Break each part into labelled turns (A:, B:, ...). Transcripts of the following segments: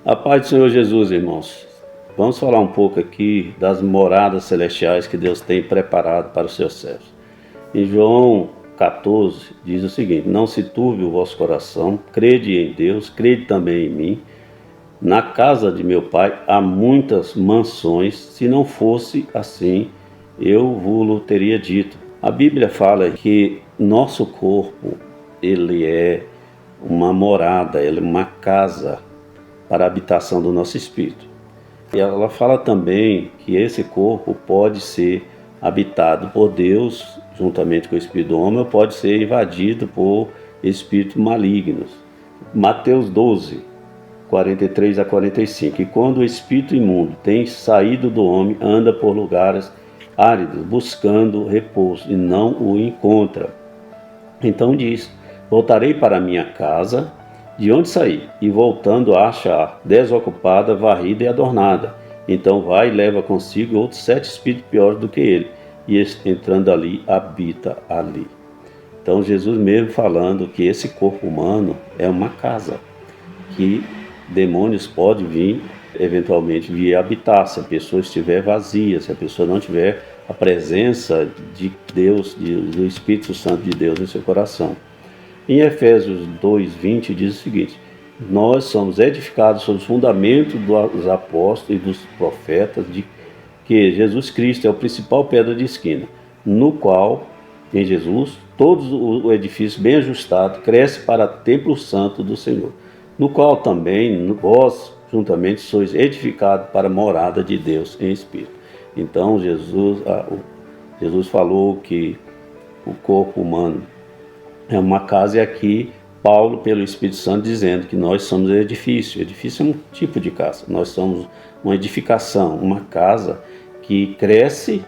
A: A paz do Senhor Jesus, irmãos. Vamos falar um pouco aqui das moradas celestiais que Deus tem preparado para os seus servos. Em João 14 diz o seguinte: Não se turbe o vosso coração, crede em Deus, crede também em mim. Na casa de meu pai há muitas mansões, se não fosse assim, eu vos teria dito. A Bíblia fala que nosso corpo, ele é uma morada, ele é uma casa para a habitação do nosso espírito. E ela fala também que esse corpo pode ser habitado por Deus, juntamente com o espírito do homem, ou pode ser invadido por espíritos malignos. Mateus 12, 43 a 45. E quando o espírito imundo tem saído do homem, anda por lugares áridos, buscando repouso, e não o encontra. Então diz: Voltarei para minha casa, de onde saí, e voltando a achar desocupada, varrida e adornada. Então vai e leva consigo outros 7 espíritos piores do que ele, e entrando ali, habita ali. Então Jesus mesmo falando que esse corpo humano é uma casa, que demônios podem vir, eventualmente vir habitar, se a pessoa estiver vazia, se a pessoa não tiver a presença de Deus, do Espírito Santo de Deus em seu coração. Em Efésios 2:20 diz o seguinte: Nós somos edificados sobre os fundamentos dos apóstolos e dos profetas, de que Jesus Cristo é o principal pedra de esquina, no qual, em Jesus, todo o edifício bem ajustado cresce para o templo santo do Senhor, no qual também vós, juntamente, sois edificados para a morada de Deus em Espírito. Então, Jesus falou que o corpo humano é uma casa, e aqui Paulo, pelo Espírito Santo, dizendo que nós somos edifício. Edifício é um tipo de casa. Nós somos uma edificação, uma casa que cresce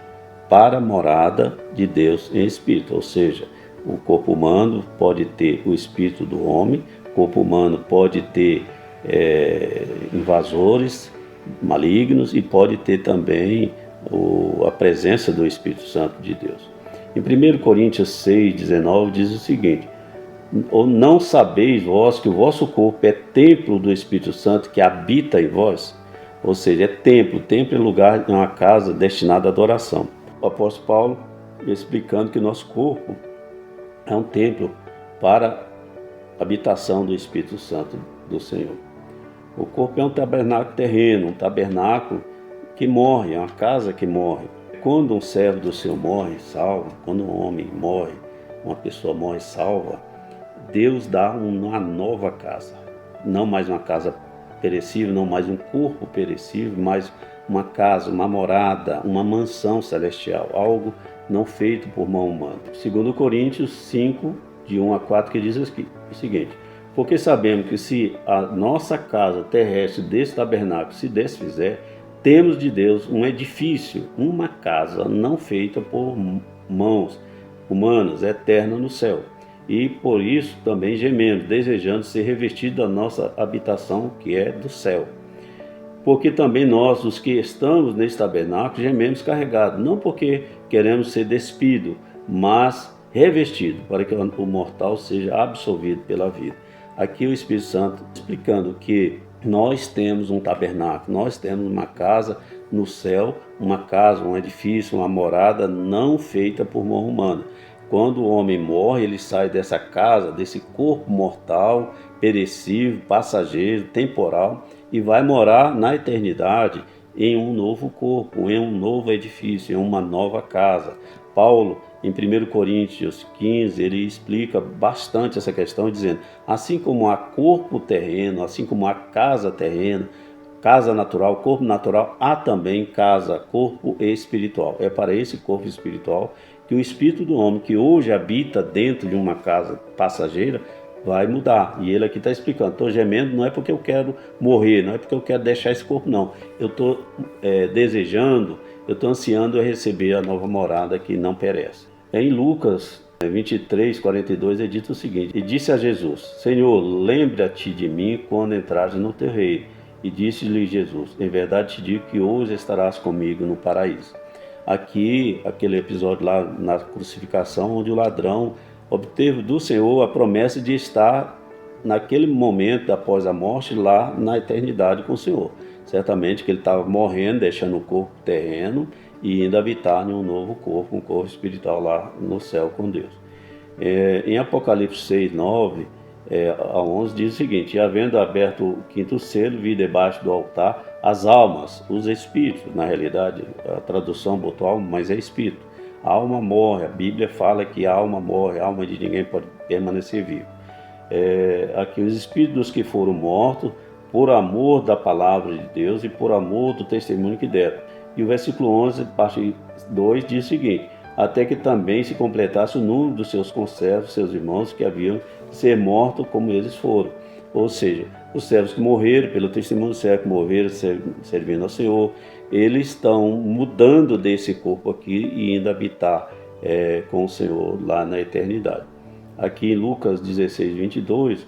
A: para a morada de Deus em Espírito. Ou seja, o corpo humano pode ter o espírito do homem, o corpo humano pode ter invasores malignos e pode ter também a presença do Espírito Santo de Deus. Em 1 Coríntios 6:19 diz o seguinte: Ou não sabeis vós que o vosso corpo é templo do Espírito Santo que habita em vós? Ou seja, é templo. Templo é lugar, é uma casa destinada à adoração. O apóstolo Paulo explicando que o nosso corpo é um templo para a habitação do Espírito Santo do Senhor. O corpo é um tabernáculo terreno, um tabernáculo que morre, é uma casa que morre. Quando um servo do Senhor morre salvo, quando um homem morre, uma pessoa morre salva, Deus dá uma nova casa. Não mais uma casa perecível, não mais um corpo perecível, mas uma casa, uma morada, uma mansão celestial, algo não feito por mão humana. Segundo Coríntios 5, de 1 a 4, que diz aqui o seguinte: Porque sabemos que se a nossa casa terrestre desse tabernáculo se desfizer, temos de Deus um edifício, uma casa não feita por mãos humanas, eterna no céu. E por isso também gememos, desejando ser revestido da nossa habitação, que é do céu. Porque também nós, os que estamos nesse tabernáculo, gememos carregados, não porque queremos ser despido, mas revestido, para que o mortal seja absolvido pela vida. Aqui o Espírito Santo explicando que nós temos um tabernáculo, nós temos uma casa no céu, uma casa, um edifício, uma morada não feita por mão humana. Quando o homem morre, ele sai dessa casa, desse corpo mortal, perecível, passageiro, temporal, e vai morar na eternidade em um novo corpo, em um novo edifício, em uma nova casa. Paulo, em 1 Coríntios 15, ele explica bastante essa questão, dizendo: assim como há corpo terreno, assim como há casa terrena, casa natural, corpo natural, há também casa, corpo espiritual. É para esse corpo espiritual que o espírito do homem, que hoje habita dentro de uma casa passageira, vai mudar. E ele aqui está explicando: estou gemendo, não é porque eu quero morrer, não é porque eu quero deixar esse corpo, não. Eu estou desejando, eu estou ansiando a receber a nova morada que não perece. Em Lucas 23:42 é dito o seguinte: E disse a Jesus: Senhor, lembra-te de mim quando entrares no teu reino. E disse-lhe Jesus: Em verdade te digo que hoje estarás comigo no paraíso. Aqui, aquele episódio lá na crucificação, onde o ladrão obteve do Senhor a promessa de estar naquele momento após a morte, lá na eternidade com o Senhor. Certamente que ele estava morrendo, deixando o corpo terreno e indo habitar em um novo corpo, um corpo espiritual lá no céu com Deus. Em Apocalipse 6, 9 a 11 diz o seguinte: e havendo aberto o quinto selo, vi debaixo do altar as almas, os espíritos. Na realidade, a tradução botou alma, mas é espírito. A alma morre, a Bíblia fala que a alma morre, a alma de ninguém pode permanecer vivo. Aqui os espíritos dos que foram mortos por amor da palavra de Deus e por amor do testemunho que deram. E o versículo 11, parte 2, diz o seguinte: até que também se completasse o número dos seus conservos, seus irmãos, que haviam de ser mortos como eles foram. Ou seja, os servos que morreram, pelo testemunho dos servos que morreram, servindo ao Senhor, eles estão mudando desse corpo aqui e indo habitar com o Senhor lá na eternidade. Aqui em Lucas 16, 22,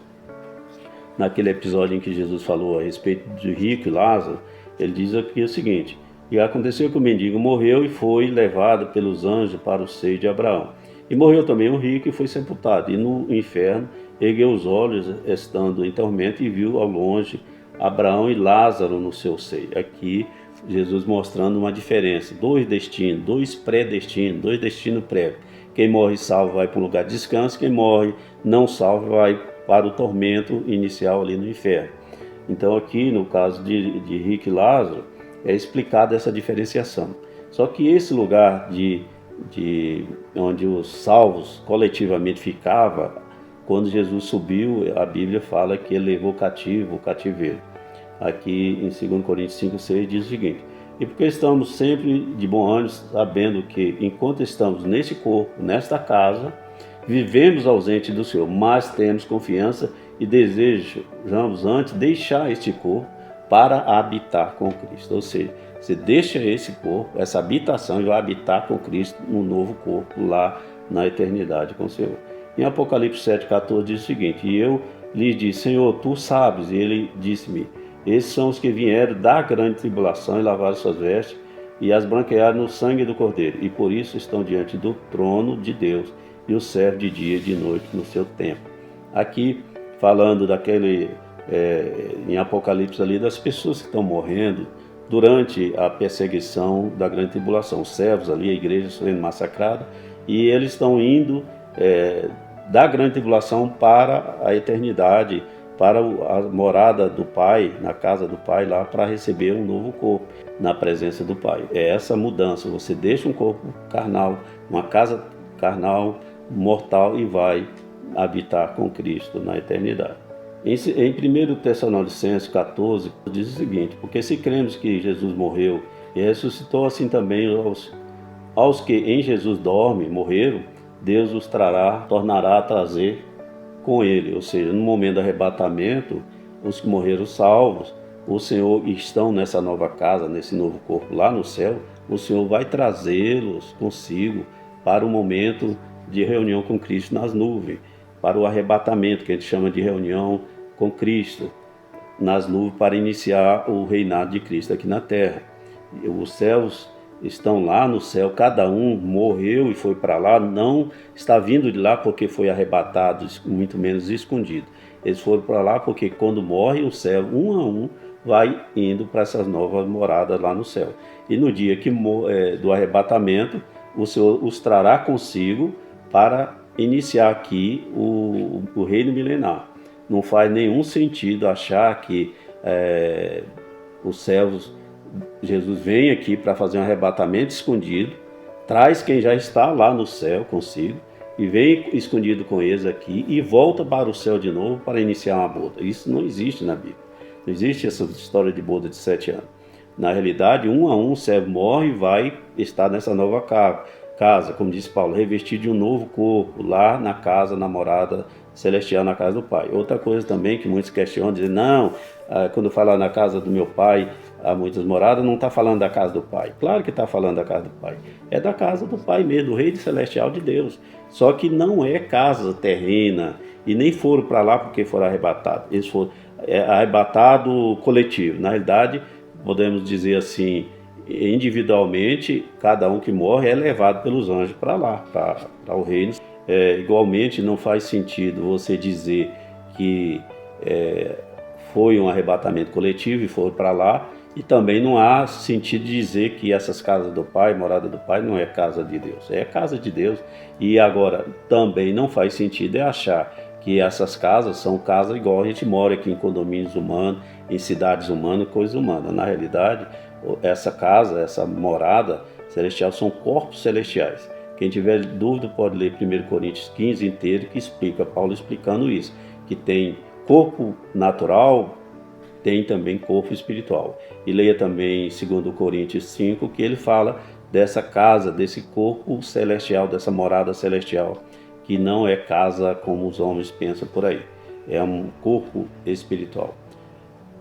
A: naquele episódio em que Jesus falou a respeito de rico e Lázaro, ele diz aqui o seguinte: e aconteceu que o mendigo morreu e foi levado pelos anjos para o seio de Abraão. E morreu também o rico e foi sepultado. E no inferno ergueu os olhos, estando em tormento, e viu ao longe Abraão e Lázaro no seu seio. Aqui Jesus mostrando uma diferença, dois destinos, dois pré-destinos, dois destinos prévios. Quem morre salvo vai para um lugar de descanso, quem morre não salvo vai para o tormento inicial ali no inferno. Então aqui no caso de rico e Lázaro, é explicada essa diferenciação. Só que esse lugar onde os salvos coletivamente ficavam, quando Jesus subiu, a Bíblia fala que ele levou cativo o cativeiro. Aqui em 2 Coríntios 5, 6 diz o seguinte: e porque estamos sempre de bom ânimo, sabendo que enquanto estamos neste corpo, nesta casa, vivemos ausente do Senhor, mas temos confiança e desejamos antes deixar este corpo para habitar com Cristo. Ou seja, você deixa esse corpo, essa habitação, e vai habitar com Cristo no novo corpo lá na eternidade com o Senhor. Em Apocalipse 7,14 diz o seguinte: e eu lhe disse, Senhor, tu sabes. E ele disse-me: esses são os que vieram da grande tribulação e lavaram suas vestes e as branquearam no sangue do Cordeiro, e por isso estão diante do trono de Deus e o servem de dia e de noite no seu templo. Aqui falando daquele em Apocalipse ali, das pessoas que estão morrendo durante a perseguição da grande tribulação, os servos ali, a igreja sendo massacrada, e eles estão indo da grande tribulação para a eternidade, para a morada do Pai, na casa do Pai lá, para receber um novo corpo na presença do Pai. É essa mudança, você deixa um corpo carnal, uma casa carnal, mortal, e vai habitar com Cristo na eternidade. Em 1 Tessalonicenses 14, diz o seguinte: porque se cremos que Jesus morreu e ressuscitou, assim também aos que em Jesus dormem, morreram, Deus os tornará a trazer com ele. Ou seja, no momento do arrebatamento, os que morreram salvos, o Senhor estão nessa nova casa, nesse novo corpo lá no céu, o Senhor vai trazê-los consigo para o momento de reunião com Cristo nas nuvens, para o arrebatamento, que a gente chama de reunião com Cristo nas nuvens, para iniciar o reinado de Cristo aqui na terra. Os céus estão lá no céu, cada um morreu e foi para lá, não está vindo de lá porque foi arrebatado, muito menos escondido. Eles foram para lá porque quando morre o céu, um a um, vai indo para essas novas moradas lá no céu. E no dia do arrebatamento, o Senhor os trará consigo para iniciar aqui o reino milenar. Não faz nenhum sentido achar que os servos, Jesus vem aqui para fazer um arrebatamento escondido, traz quem já está lá no céu consigo, e vem escondido com eles aqui e volta para o céu de novo para iniciar uma boda. Isso não existe na Bíblia. Não existe essa história de boda de 7 anos. Na realidade, um a um o servo morre e vai estar nessa nova casa, como disse Paulo, revestido de um novo corpo, lá na casa, na morada celestial, na casa do Pai. Outra coisa também que muitos questionam, dizem, não, quando fala na casa do meu Pai, há muitas moradas, não está falando da casa do Pai. Claro que está falando da casa do Pai. É da casa do Pai mesmo, do reino celestial de Deus. Só que não é casa terrena, e nem foram para lá porque foram arrebatados. Eles foram arrebatados coletivo. Na realidade, podemos dizer assim, individualmente, cada um que morre é levado pelos anjos para lá, para o reino. Igualmente, não faz sentido você dizer que foi um arrebatamento coletivo e foram para lá, e também não há sentido de dizer que essas casas do Pai, morada do Pai, não é casa de Deus. É casa de Deus. E agora, também não faz sentido achar que essas casas são casas igual a gente mora aqui em condomínios humanos, em cidades humanas, coisas humanas. Na realidade, essa casa, essa morada celestial são corpos celestiais. Quem tiver dúvida pode ler 1 Coríntios 15 inteiro, que explica, Paulo explicando isso, que tem corpo natural, tem também corpo espiritual. E leia também 2 Coríntios 5, que ele fala dessa casa, desse corpo celestial, dessa morada celestial, que não é casa como os homens pensam por aí. É um corpo espiritual.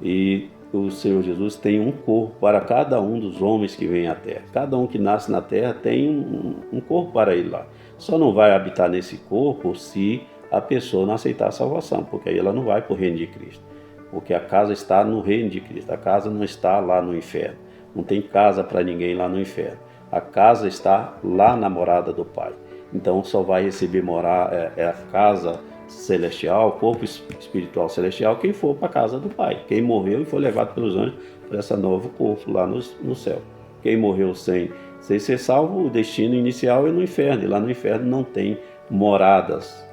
A: E o Senhor Jesus tem um corpo para cada um dos homens que vêm à terra. Cada um que nasce na terra tem um corpo para ele lá. Só não vai habitar nesse corpo se a pessoa não aceitar a salvação, porque aí ela não vai para o reino de Cristo. Porque a casa está no reino de Cristo, a casa não está lá no inferno. Não tem casa para ninguém lá no inferno. A casa está lá na morada do Pai. Então só vai receber a casa celestial, corpo espiritual celestial, quem for para a casa do Pai. Quem morreu e foi levado pelos anjos para esse novo corpo lá no céu. Quem morreu sem ser salvo, o destino inicial é no inferno. E lá no inferno não tem moradas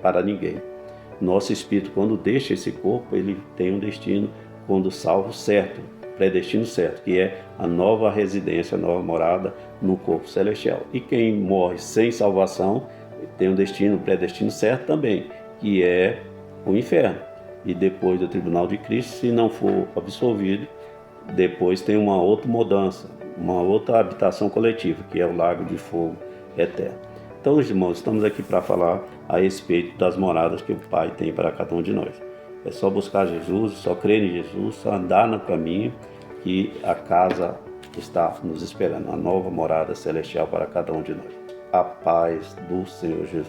A: para ninguém. Nosso espírito, quando deixa esse corpo, ele tem um destino, quando salvo, certo, predestino certo, que é a nova residência, a nova morada no corpo celestial. E quem morre sem salvação tem um destino, predestino certo também, que é o inferno. E depois do tribunal de Cristo, se não for absolvido, depois tem uma outra mudança, uma outra habitação coletiva, que é o lago de fogo eterno. Então, irmãos, estamos aqui para falar a respeito das moradas que o Pai tem para cada um de nós. É só buscar Jesus, só crer em Jesus, só andar no caminho, que a casa está nos esperando, uma nova morada celestial para cada um de nós. A paz do Senhor Jesus.